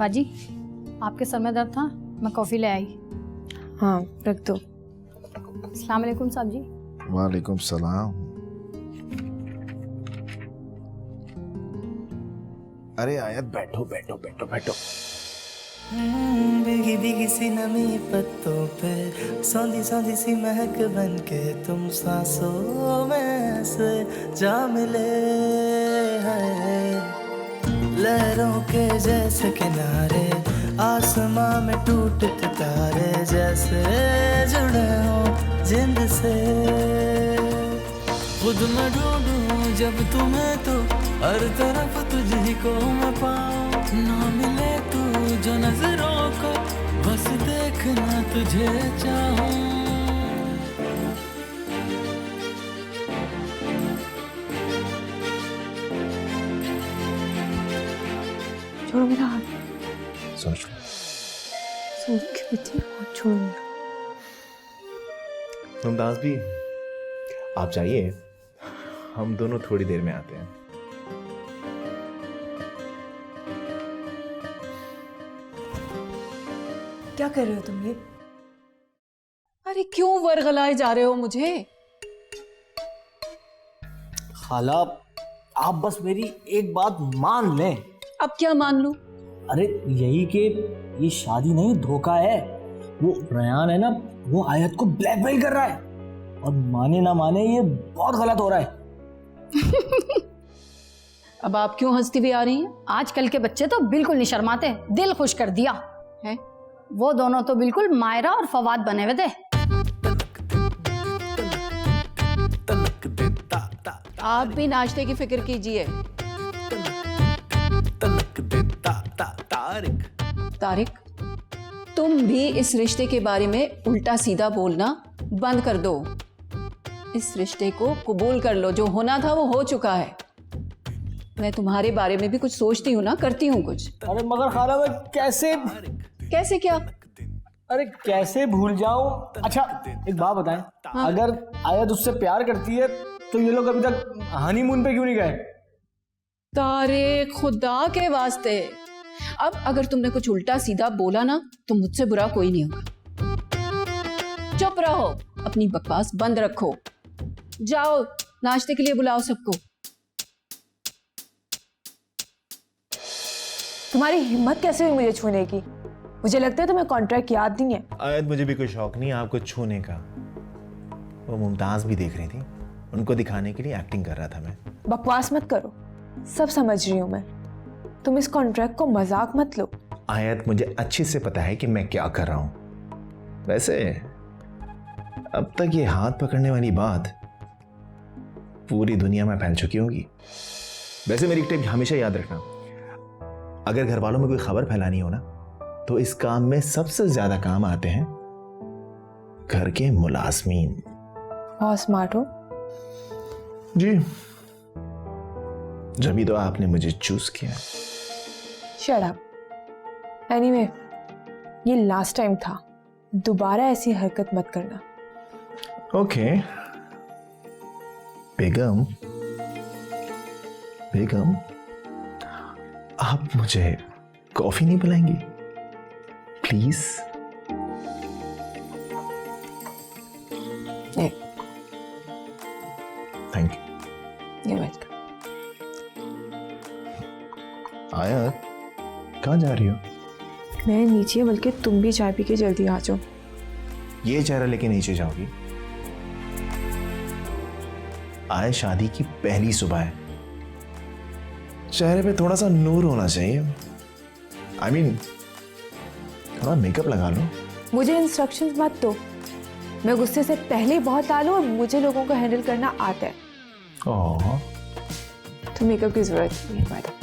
बाजी, आपके सर में दर्द था, मैं कॉफ़ी ले आई। हाँ रख दो। अस्सलाम वालेकुम साहब जी। वालेकुम सलाम। अरे आयत बैठो बैठो बैठो बैठो। भीगी भीगी सी नमी पत्तों पे सौंधी सौंधी सी महक बन के तुम सांसों में ऐसे जा मिले हैं। लहरों के जैसे किनारे आसमां में टूटते तारे जैसे जुड़े हो जिंद से। खुद मैं ढूंढूं जब तुम्हें तो हर तरफ तुझी को मैं पाऊं। ना मिले तू जो नजरों को बस देखना तुझे चाहूं। छोड़ो मेरा हाथ। सोच लो। सोच के बच्चे हाथ छोड़ो मेरा। मुमताज भी आप जाइए, हम दोनों थोड़ी देर में आते हैं। क्या कर रहे हो तुम ये? अरे क्यों वर्गलाए जा रहे हो मुझे? खाला आप बस मेरी एक बात मान लें। अब क्या मान लूं? अरे यही कि ये शादी नहीं धोखा है। वो रयान है ना, वो आयत को ब्लैकमेल कर रहा है और माने ना माने ये बहुत गलत हो रहा है। अब आप क्यों हंसती हुई आ रही हैं? आजकल के बच्चे तो बिल्कुल नहीं शर्माते, दिल खुश कर दिया हैं? वो दोनों तो बिल्कुल मायरा और फवाद बने हुए थे। आप भी नाश्ते की फिक्र कीजिए। तारिक, तुम भी इस रिश्ते के बारे में उल्टा सीधा बोलना बंद कर दो। इस रिश्ते को कबूल कर लो, जो होना था वो हो चुका है। मैं तुम्हारे बारे में भी कुछ सोचती हूँ ना, करती हूँ कुछ। अरे मगर खाला मैं कैसे कैसे क्या? अरे कैसे भूल जाऊं? अच्छा एक बात बताएं, हाँ। अगर आयत उससे प्यार करती है तो ये लोग अभी तक हनीमून पे क्यों नहीं गए? तारे खुदा के वास्ते, अब अगर तुमने कुछ उल्टा सीधा बोला ना तो मुझसे बुरा कोई नहीं होगा। चुप रहो, अपनी बकवास बंद रखो। जाओ नाश्ते के लिए बुलाओ सबको। तुम्हारी हिम्मत कैसे हुई मुझे छूने की? मुझे लगता है तुम्हें कॉन्ट्रैक्ट याद नहीं है। आयत मुझे भी कोई शौक नहीं है आपको छूने का। वो मुमताज भी देख रही थी, उनको दिखाने के लिए एक्टिंग कर रहा था मैं। बकवास मत करो, सब समझ रही हूँ मैं। तुम इस कॉन्ट्रैक्ट को मजाक मत लो। आयत मुझे अच्छे से पता है कि मैं क्या कर रहा हूं। वैसे अब तक ये हाथ पकड़ने वाली बात पूरी दुनिया में फैल चुकी होगी। वैसे मेरी टिप हमेशा याद रखना, अगर घर वालों में कोई खबर फैलानी हो ना तो इस काम में सबसे ज्यादा काम आते हैं घर के मुलाजमीन। बहुत स्मार्ट हो। जी, जभी तो आपने मुझे चूज किया। Shut up. एनीवे, ये लास्ट टाइम था, दोबारा ऐसी हरकत मत करना। ओके बेगम, बेगम आप मुझे कॉफी नहीं पिलाएंगी प्लीज? Thank you. ये वेलकम। आयत कहाँ जा रही हो? मैं नीचे, बल्कि तुम भी चाय पी के जल्दी आ जाओ। ये चेहरा लेके नीचे जाओगी? आज शादी की पहली सुबह है, चेहरे पे थोड़ा सा नूर होना चाहिए। I mean, थोड़ा मेकअप लगा लो। मुझे इंस्ट्रक्शंस मत दो, मैं गुस्से से पहले ही बहुत लालू और मुझे लोगों को हैंडल करना आता है। ओह, तो मेकअप की जरूरत नहीं है मैडम।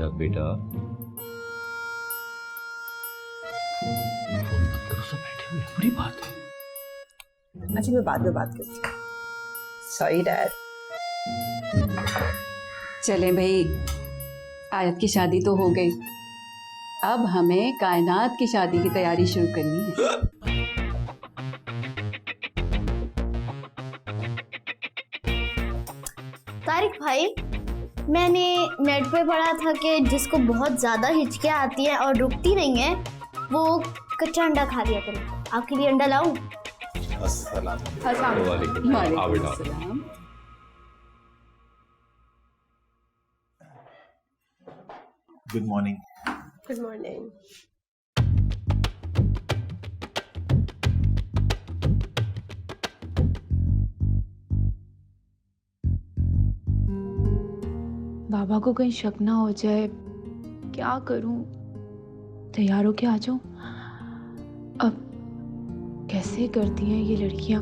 मेरा बेटा। फोन बंद करो, सब बैठे हुए, बुरी बात है। अच्छा मैं बाद में बात करती हूँ। Sorry dad. चले भाई, आयत की शादी तो हो गई, अब हमें कायनात की शादी की तैयारी शुरू करनी है। तारिक भाई, मैंने नेट पे पढ़ा था कि जिसको बहुत ज्यादा हिचकियाँ आती है और रुकती नहीं है वो कच्चा अंडा खा लिया करे। आपके लिए अंडा लाऊं? वालेकुम सलाम। Good morning. Good morning. बाबा को कहीं शक ना हो जाए, क्या करूं? तैयार होके आ जाऊं? अब कैसे करती हैं ये लड़कियां?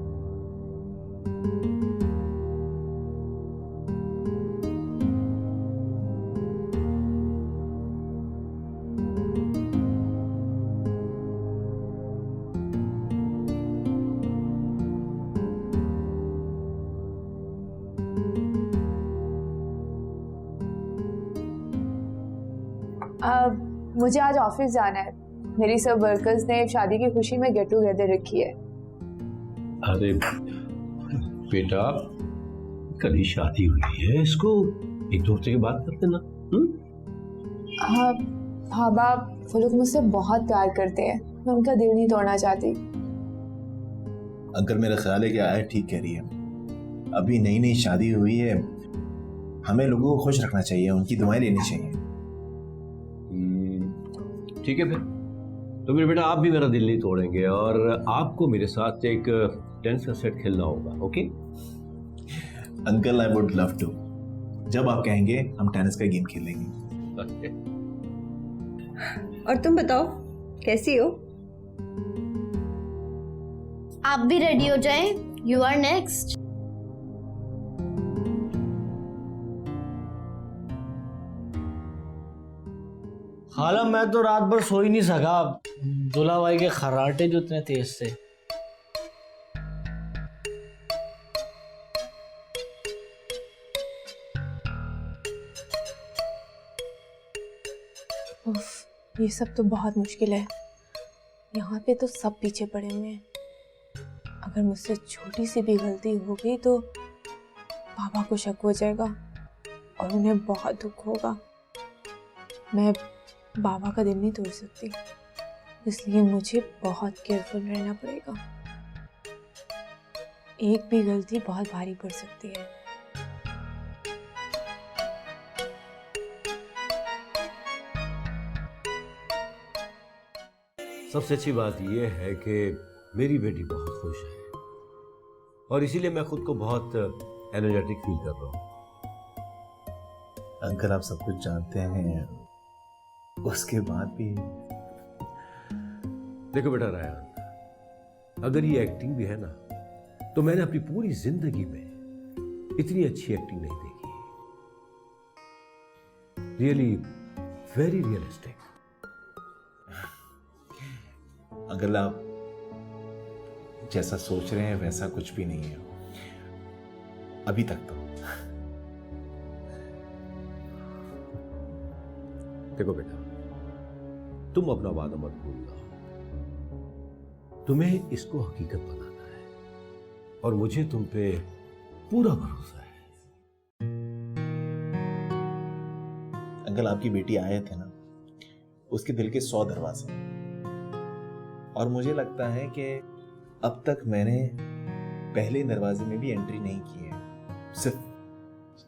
मुझे आज ऑफिस जाना है। मेरी सब वर्कर्स ने शादी की खुशी में गेट टुगेदर रखी है। अरे बेटा, कल ही शादी हुई है, इसको एक दो हफ्ते के बाद कर देना। हाँ बाबा, वो लोग मुझसे बहुत प्यार करते हैं, मैं उनका दिल नहीं तोड़ना चाहती। अंकल मेरा ख्याल है कि आयत ठीक कह रही है। अभी नई नई शादी हुई है, हमें लोगों को खुश रखना चाहिए, उनकी दुआएं लेनी चाहिए। ठीक है फिर, तो मेरे बेटा आप भी मेरा दिल नहीं तोड़ेंगे और आपको मेरे साथ एक टेनिस का सेट खेलना होगा। Okay uncle, I would love to. जब आप कहेंगे हम टेनिस का गेम खेलेंगे। और तुम बताओ कैसी हो? आप भी रेडी हो जाएं, यू आर नेक्स्ट। खाला मैं तो रात भर सो ही नहीं सका, दूल्हा भाई के खर्राटे जो इतने तेज थे। उफ, ये सब तो बहुत मुश्किल है। यहाँ पे तो सब पीछे पड़े हुए हैं। अगर मुझसे छोटी सी भी गलती हो गई तो पापा को शक हो जाएगा और उन्हें बहुत दुख होगा। मैं बाबा का दिल नहीं तोड़ सकती, इसलिए मुझे बहुत केयरफुल रहना पड़ेगा। एक भी गलती बहुत भारी पड़ सकती है। सबसे अच्छी बात यह है कि मेरी बेटी बहुत खुश है और इसीलिए मैं खुद को बहुत एनर्जेटिक फील कर रहा हूँ। अंकल आप सब कुछ जानते हैं, उसके बाद भी। देखो बेटा रायन, अगर ये एक्टिंग भी है ना, तो मैंने अपनी पूरी जिंदगी में इतनी अच्छी एक्टिंग नहीं देखी। Really very realistic. अंकल आप जैसा सोच रहे हैं वैसा कुछ भी नहीं है अभी तक तो। देखो बेटा, तुम अपना वादा मत भूलना, तुम्हें इसको हकीकत बनाना है और मुझे तुम पे पूरा भरोसा है। अंकल आपकी बेटी आयत है ना, उसके दिल के 100 दरवाजे हैं और मुझे लगता है कि अब तक मैंने पहले दरवाजे में भी एंट्री नहीं की है, सिर्फ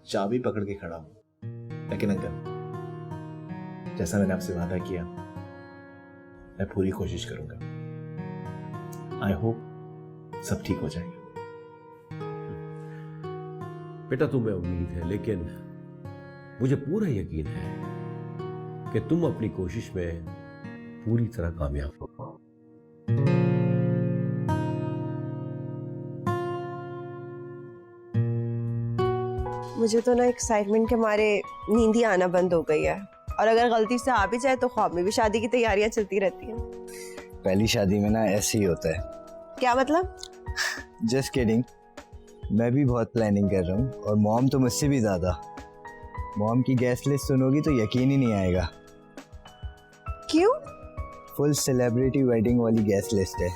चाबी पकड़ के खड़ा हूं। लेकिन अंकल जैसा मैंने आपसे वादा किया, मैं पूरी कोशिश करूंगा। आई होप सब ठीक हो जाएगा। बेटा तुम्हें उम्मीद है, लेकिन मुझे पूरा यकीन है कि तुम अपनी कोशिश में पूरी तरह कामयाब हो। मुझे तो ना एक्साइटमेंट के मारे नींद ही आना बंद हो गई है। और अगर गलती से आ भी जाए तो ख्वाब में भी शादी की तैयारियां चलती रहती हैं। पहली शादी में ना ऐसे ही होता है। क्या मतलब? Just kidding. मैं भी बहुत प्लानिंग कर रहा हूँ और मॉम तो मुझसे भी ज़्यादा। मॉम की गेस्ट लिस्ट सुनोगी तो यकीन ही नहीं आएगा। क्यों? फुल सेलिब्रिटी वेडिंग वाली गेस्ट लिस्ट है।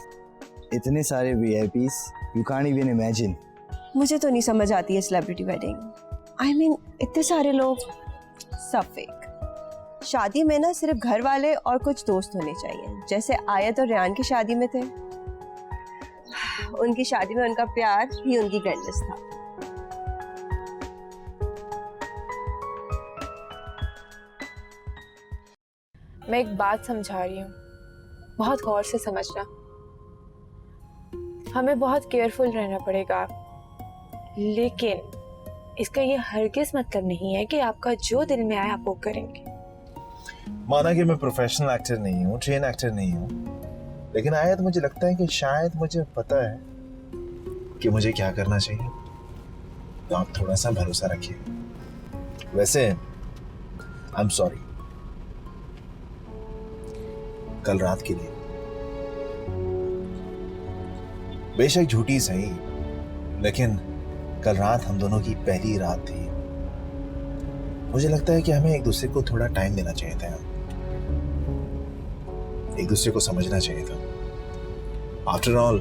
इतने सारे VIPs, you can't even imagine. मुझे तो नहीं समझ आती है सेलिब्रिटी वेडिंग। आई मीन इतने सारे लोग, सब फेक। शादी में ना सिर्फ घर वाले और कुछ दोस्त होने चाहिए, जैसे आयत और रेहान की शादी में थे। उनकी शादी में उनका प्यार ही उनकी गेस्ट लिस्ट था। मैं एक बात समझा रही हूँ, बहुत गौर से समझना। हमें बहुत केयरफुल रहना पड़ेगा, लेकिन इसका ये हरगिज मतलब नहीं है कि आपका जो दिल में आए आप वो करेंगे। माना कि मैं प्रोफेशनल एक्टर नहीं हूँ, ट्रेन एक्टर नहीं हूँ, लेकिन आयत मुझे लगता है कि शायद मुझे पता है कि मुझे क्या करना चाहिए। तो आप थोड़ा सा भरोसा रखिए। वैसे आई एम सॉरी कल रात के लिए। बेशक झूठी सही, लेकिन कल रात हम दोनों की पहली रात थी। मुझे लगता है कि हमें एक दूसरे को थोड़ा टाइम देना चाहिए था, एक दूसरे को समझना चाहिए था। आफ्टर ऑल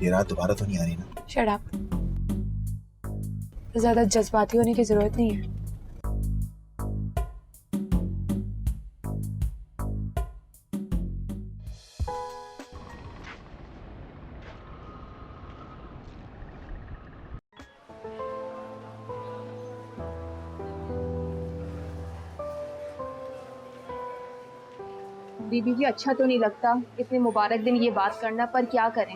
ये रात दोबारा तो नहीं आ रही ना। Shut up. ज्यादा जज्बाती होने की जरूरत नहीं है। दीदी जी अच्छा तो नहीं लगता इतने मुबारक दिन ये बात करना, पर क्या करें।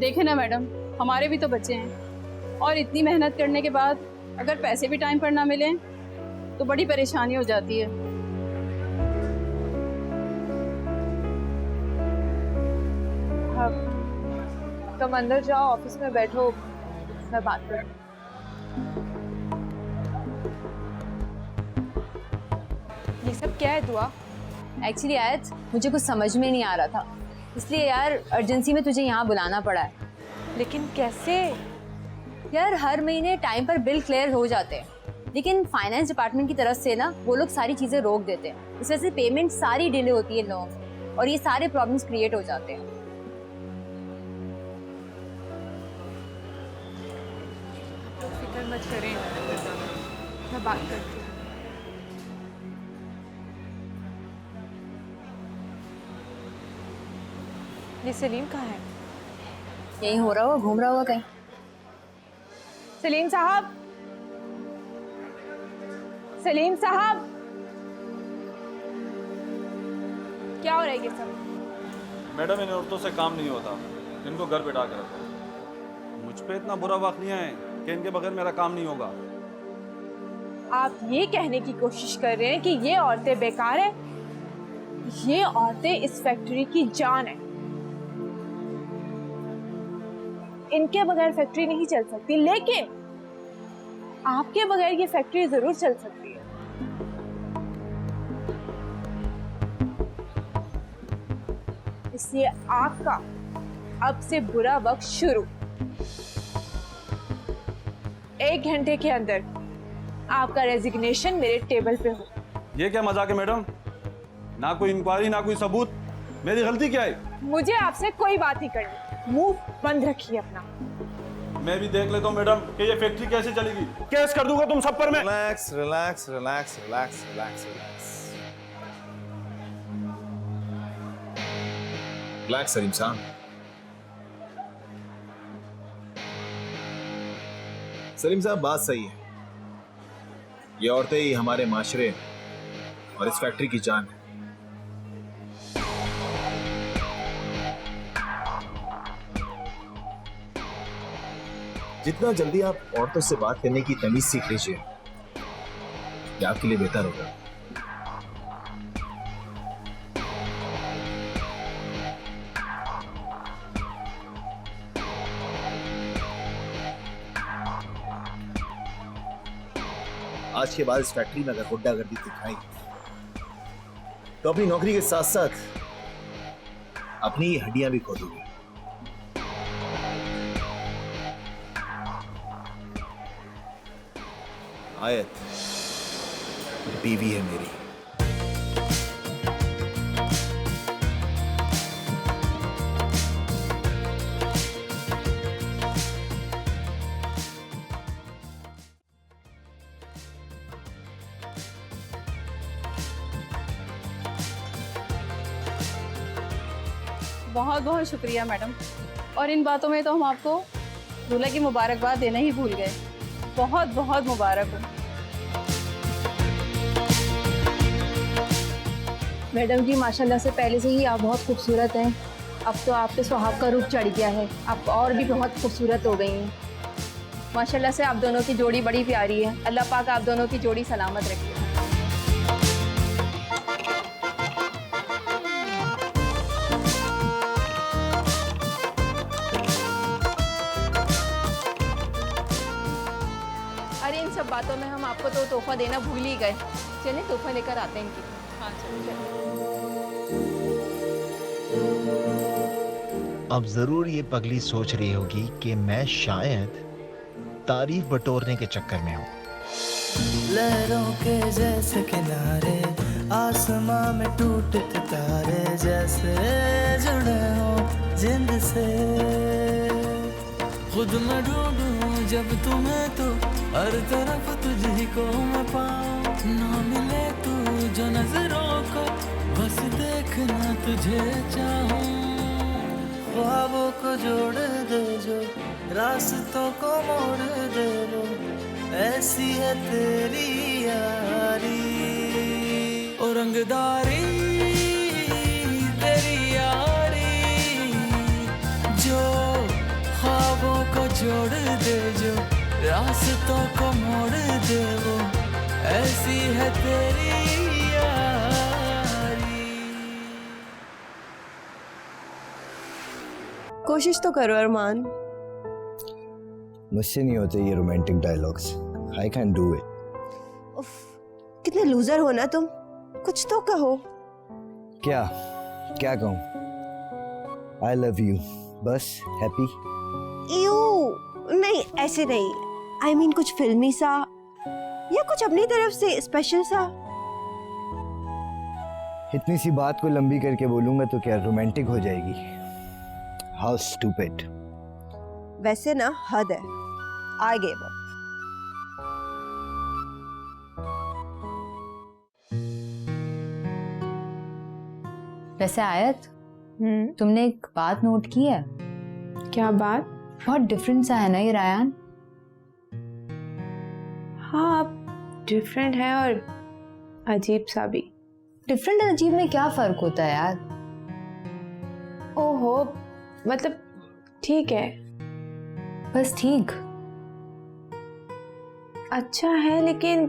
देखे ना मैडम, हमारे भी तो बच्चे हैं और इतनी मेहनत करने के बाद अगर पैसे भी टाइम पर ना मिले तो बड़ी परेशानी हो जाती है। हाँ, तुम अंदर जाओ, ऑफिस में बैठो, मैं बात करूँ। ये सब क्या है दुआ? एक्चुअली आयत, मुझे कुछ समझ में नहीं आ रहा था, इसलिए यार अर्जेंसी में तुझे यहाँ बुलाना पड़ा है। लेकिन कैसे? यार हर महीने टाइम पर बिल क्लियर हो जाते हैं, लेकिन फाइनेंस डिपार्टमेंट की तरफ से ना वो लोग सारी चीज़ें रोक देते हैं। इस वजह से पेमेंट सारी डिले होती है इन लोगों को और ये सारे प्रॉब्लम्स क्रिएट हो जाते हैं। तो फिक्र मत करें, मैं बात करती हूँ। ये सलीम कहाँ है? यही हो रहा होगा, घूम रहा होगा कहीं। सलीम साहब, सलीम साहब, क्या हो रहा है ये सब? मैडम इन औरतों से काम नहीं होता, इनको घर बैठा कर रखो। मुझ पे इतना बुरा वक्त नहीं है कि इनके बगैर मेरा काम नहीं होगा। आप ये कहने की कोशिश कर रहे हैं कि ये औरतें बेकार हैं? ये औरतें इस फैक्ट्री की जान है। इनके बगैर फैक्ट्री नहीं चल सकती, लेकिन आपके बगैर ये फैक्ट्री जरूर चल सकती है। इसलिए आपका अब से बुरा वक्त शुरू। 1 घंटे के अंदर आपका रेजिग्नेशन मेरे टेबल पे हो। ये क्या मजाक है मैडम? ना कोई इंक्वायरी, ना कोई सबूत। मेरी गलती क्या है? मुझे आपसे कोई बात नहीं करनी, मुंह बंद रखिए अपना। मैं भी देख लेता हूँ मैडम कि ये फैक्ट्री कैसे चलेगी। केस कर दूंगा तुम सब पर मैं। Relax relax relax relax relax relax Salim साहब। सलीम साहब बात सही है, ये औरतें ही हमारे माशरे और इस फैक्ट्री की जान है। जितना जल्दी आप औरतों से बात करने की तमीज सीख लीजिए, ये आपके लिए बेहतर होगा। आज के बाद इस फैक्ट्री में अगर गुंडागर्दी दिखाई तो अपनी नौकरी के साथ साथ अपनी हड्डियां भी खो दोगे। आयत बीवी है मेरी। बहुत बहुत शुक्रिया मैडम। और इन बातों में तो हम आपको दूल्हे की मुबारकबाद देना ही भूल गए। बहुत बहुत मुबारक हो। मैडम जी माशाल्लाह से पहले से ही आप बहुत खूबसूरत हैं। अब तो आप पे सुहाग का रूप चढ़ गया है, आप और भी बहुत खूबसूरत हो गई हैं। माशाल्लाह से आप दोनों की जोड़ी बड़ी प्यारी है। अल्लाह पाक आप दोनों की जोड़ी सलामत रखे। अरे इन सब बातों में हम आपको तो तोहफा देना भूल ही गए। चलिए तोहफा लेकर आते हैं इनकी। हाँ चलिए। अब जरूर ये पगली सोच रही होगी कि मैं शायद तारीफ बटोरने के चक्कर में हूँ। लहरों के जैसे किनारे आसमां में टूटते तारे जैसे जुड़े हो जिंद से। खुद मैं ढूंढूं जब तुम्हें तो हर तरफ तुझी को मैं पाऊं। ना मिले तू जो नजरों को बस देखना तुझे चाहूं। ख्वाबों को जोड़ दे जो रास्तों को मोड़ दे वो ऐसी है तेरी यारी ओ रंगदारी तेरी यारी। जो ख्वाबों को जोड़ दे जो रास्तों को मोड़ दे वो ऐसी है तेरी यारी। कोशिश तो करो अरमान। मुझसे नहीं होते ये romantic dialogues. I can do it. उफ, कितने लूजर हो ना तुम, कुछ तो कहो। क्या क्या कहूँ? आई लव यू बस। हैप्पी? यू नहीं, ऐसे नहीं। आई मीन कुछ फिल्मी सा या कुछ अपनी तरफ से स्पेशल सा। इतनी सी बात को लंबी करके बोलूंगा तो क्या रोमांटिक हो जाएगी? How stupid. वैसे ना हद है। I give up. वैसे आयत, तुमने एक बात नोट की है? क्या बात? बहुत डिफरेंट सा है ना ये रायान। हाँ, डिफरेंट है और अजीब सा भी। डिफरेंट और अजीब में क्या फर्क होता है यार? ओहो, मतलब ठीक है। बस ठीक? अच्छा है लेकिन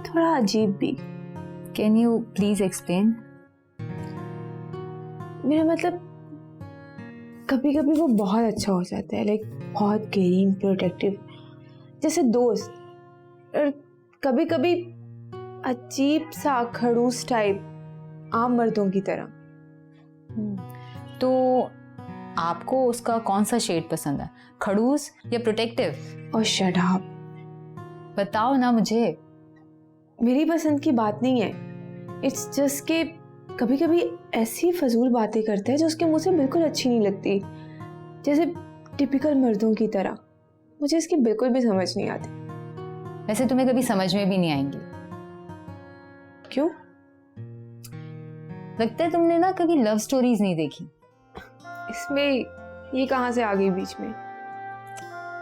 थोड़ा अजीब भी। Can you please explain? मेरा मतलब कभी कभी वो बहुत अच्छा हो जाता है, लाइक बहुत केयरिंग प्रोटेक्टिव जैसे दोस्त, और कभी कभी अजीब सा खड़ूस टाइप आम मर्दों की तरह। तो आपको उसका कौन सा शेड पसंद है, खड़ूस या प्रोटेक्टिव? और शट अप, बताओ ना मुझे। मेरी पसंद की बात नहीं है। इट्स जस्ट के कभी कभी ऐसी फजूल बातें करता है जो उसके मुंह से बिल्कुल अच्छी नहीं लगती, जैसे टिपिकल मर्दों की तरह। मुझे इसकी बिल्कुल भी समझ नहीं आती। वैसे तुम्हें कभी समझ में भी नहीं आएंगी। क्यों? लगता है तुमने ना कभी लव स्टोरीज नहीं देखी। इसमें ये कहाँ से आ गई बीच में?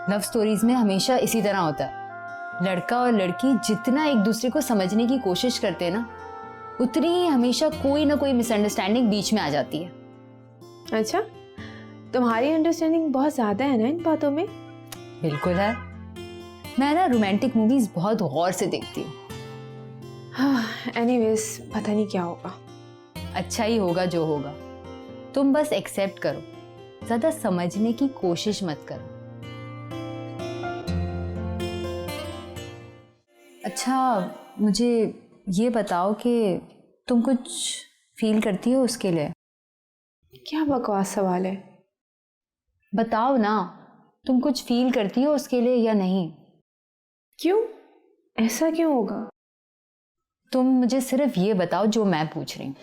लव स्टोरीज में हमेशा इसी तरह होता है। लड़का और लड़की जितना एक दूसरे को समझने की कोशिश करते हैं ना, उतनी ही हमेशा कोई ना कोई मिसअंडरस्टैंडिंग बीच में आ जाती है। अच्छा, तुम्हारी अंडरस्टैंडिंग बहुत ज्यादा है ना इन बातों में? बिल्कुल है। मैं ना रोमांटिक मूवीज बहुत गौर से देखती हूँ। हाँ, एनीवेज पता नहीं क्या होगा। अच्छा ही होगा जो होगा। तुम बस एक्सेप्ट करो, ज्यादा समझने की कोशिश मत करो। अच्छा, मुझे ये बताओ कि तुम कुछ फील करती हो उसके लिए? क्या बकवास सवाल है। बताओ ना, तुम कुछ फील करती हो उसके लिए या नहीं? क्यों? ऐसा क्यों होगा? तुम मुझे सिर्फ ये बताओ जो मैं पूछ रही हूँ।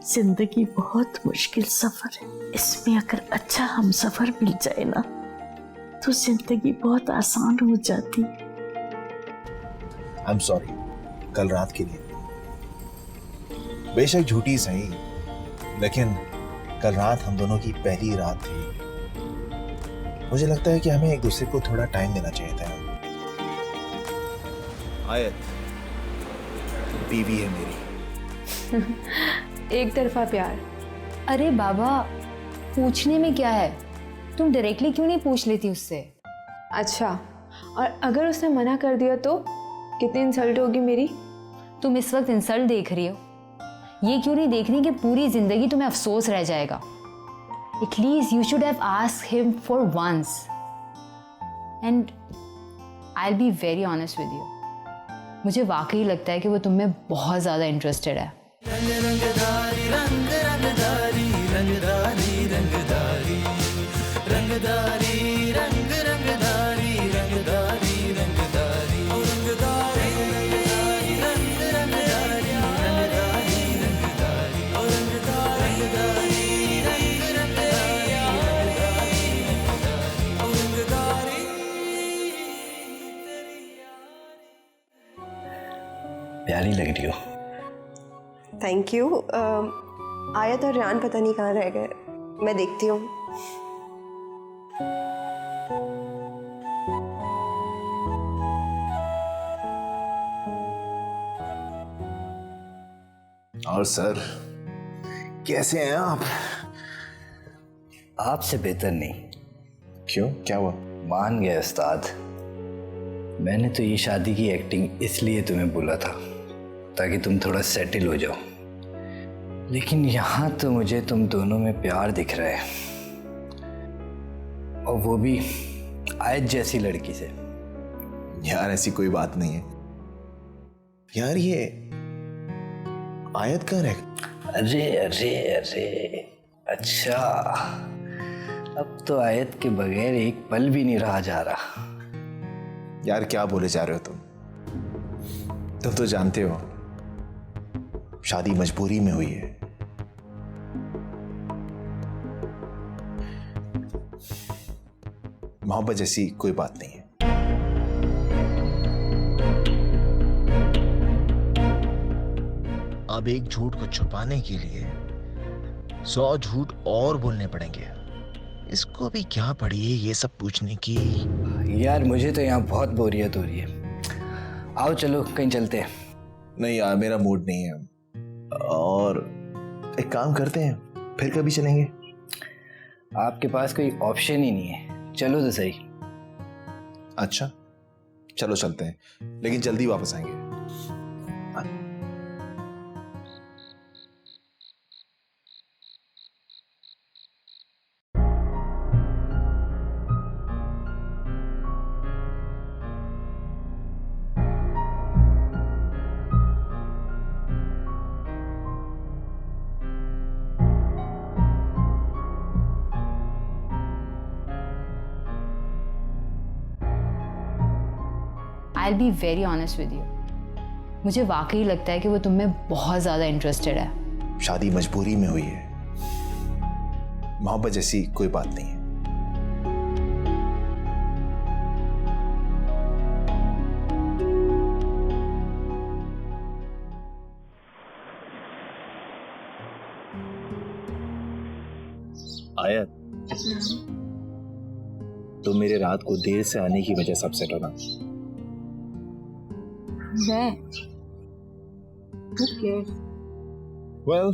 जिंदगी बहुत मुश्किल सफर है, इसमें अगर अच्छा हम सफर मिल जाए ना तो जिंदगी बहुत आसान हो जाती है। आई एम सॉरी कल रात के लिए। बेशक झूठी सही, लेकिन कल रात हम दोनों की पहली रात थी। मुझे लगता है कि हमें एक दूसरे को थोड़ा टाइम देना चाहिए था। आयत बीवी है मेरी। एक तरफा प्यार। अरे बाबा, पूछने में क्या है? तुम डायरेक्टली क्यों नहीं पूछ लेती उससे? अच्छा, और अगर उसने मना कर दिया तो कितनी इंसल्ट होगी मेरी? तुम इस वक्त इंसल्ट देख रही हो, ये क्यों नहीं देख रही कि पूरी जिंदगी तुम्हें अफसोस रह जाएगा? At least you should have asked him for once. And I will be very honest with you, मुझे वाकई लगता है कि वो तुम में बहुत ज़्यादा इंटरेस्टेड है। रंग रंगदारी रंग रंगदारी रंगदारी रंगदारी रंगदारी रंग रंगदारी रंगदारी रंगदारी रंगदारी रंग रंगदारी रंगदारी रंगदारी रंगदारी रंग रंगदारी प्यारी लग रही हो। Thank you. आयत और रेहान पता नहीं कहाँ रह गए, मैं देखती हूँ। और सर कैसे हैं आप? आपसे बेहतर नहीं। क्यों, क्या हुआ? मान गया उस्ताद। मैंने तो ये शादी की एक्टिंग इसलिए तुम्हें बोला था ताकि तुम थोड़ा सेटल हो जाओ, लेकिन यहाँ तो मुझे तुम दोनों में प्यार दिख रहा है, और वो भी आयत जैसी लड़की से। यार ऐसी कोई बात नहीं है यार। ये आयत कहाँ रह? अरे अरे अरे, अच्छा, अब तो आयत के बगैर एक पल भी नहीं रहा जा रहा। यार क्या बोले जा रहे हो तुम? तुम तो जानते हो शादी मजबूरी में हुई है। मोहब्बत जैसी कोई बात नहीं है। अब एक झूठ को छुपाने के लिए 100 झूठ और बोलने पड़ेंगे। इसको भी क्या पड़ी है ये सब पूछने की? यार मुझे तो यहाँ बहुत बोरियत हो रही है। आओ चलो कहीं चलते हैं। नहीं यार, मेरा मूड नहीं है। और एक काम करते हैं, फिर कभी चलेंगे। आपके पास कोई ऑप्शन ही नहीं है, चलो तो सही। अच्छा चलो चलते हैं, लेकिन जल्दी वापस आएंगे। आई will be very honest with you, मुझे वाकई लगता है कि वो तुम में बहुत ज़्यादा इंटरेस्टेड है। शादी मजबूरी में हुई है, मोहब्बत जैसी कोई बात नहीं है। आयत, तो मेरे रात को देर से आने की वजह से अपसेट होना। वेल,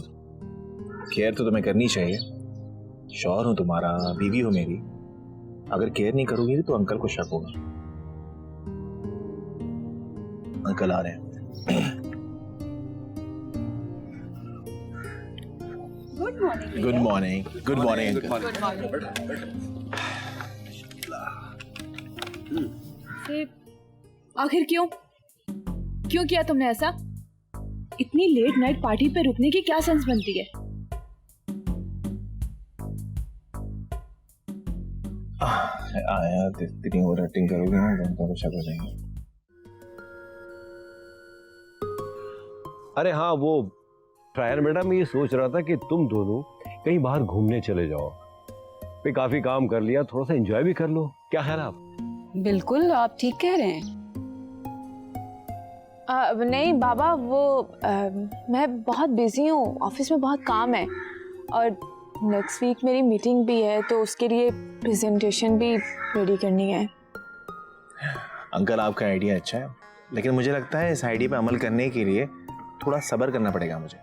केयर तो तुम्हें करनी चाहिए। शौहर हूं तुम्हारा, बीवी हो मेरी। अगर केयर नहीं करोगी तो अंकल को शक होगा। अंकल आ रहे हैं। Good morning. Good morning. Good morning आखिर क्यों किया तुमने ऐसा? इतनी लेट नाइट पार्टी पे रुकने की क्या सेंस बनती है? यार इतनी ओवर एक्टिंग करोगे ना तो शक हो जाएंगे। अरे हाँ, वो ट्रायर मैडम ये सोच रहा था कि तुम दोनों कहीं बाहर घूमने चले जाओ। पे काफी काम कर लिया, थोड़ा सा एंजॉय भी कर लो। क्या ख्याल है आप? बिल्कुल, आप ठीक कह रहे हैं। नहीं बाबा, मैं बहुत बिजी हूँ, ऑफिस में बहुत काम है और नेक्स्ट वीक मेरी मीटिंग भी है, तो उसके लिए प्रेजेंटेशन भी रेडी करनी है। अंकल आपका आइडिया अच्छा है, लेकिन मुझे लगता है इस आइडिया पे अमल करने के लिए थोड़ा सब्र करना पड़ेगा मुझे।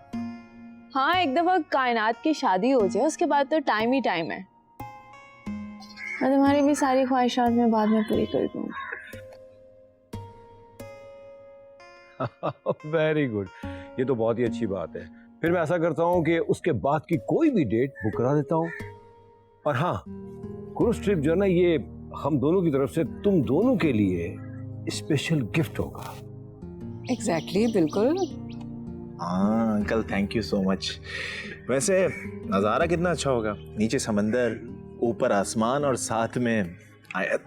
हाँ, एक दफा कायनात की शादी हो जाए उसके बाद तो टाइम ही टाइम है। मैं तुम्हारी भी सारी ख्वाहिशात में बाद में पूरी कर दूंगी। वेरी गुड, ये तो बहुत ही अच्छी बात है। फिर मैं ऐसा करता हूँ कि उसके बाद की कोई भी डेट बुक करा देता हूँ। और हाँ, क्रूज ट्रिप जो है ना, ये हम दोनों की तरफ से तुम दोनों के लिए स्पेशल गिफ्ट होगा। एग्जैक्टली, बिल्कुल। हाँ uncle, thank you so much. वैसे नज़ारा कितना अच्छा होगा, नीचे समंदर, ऊपर आसमान और साथ में आयत।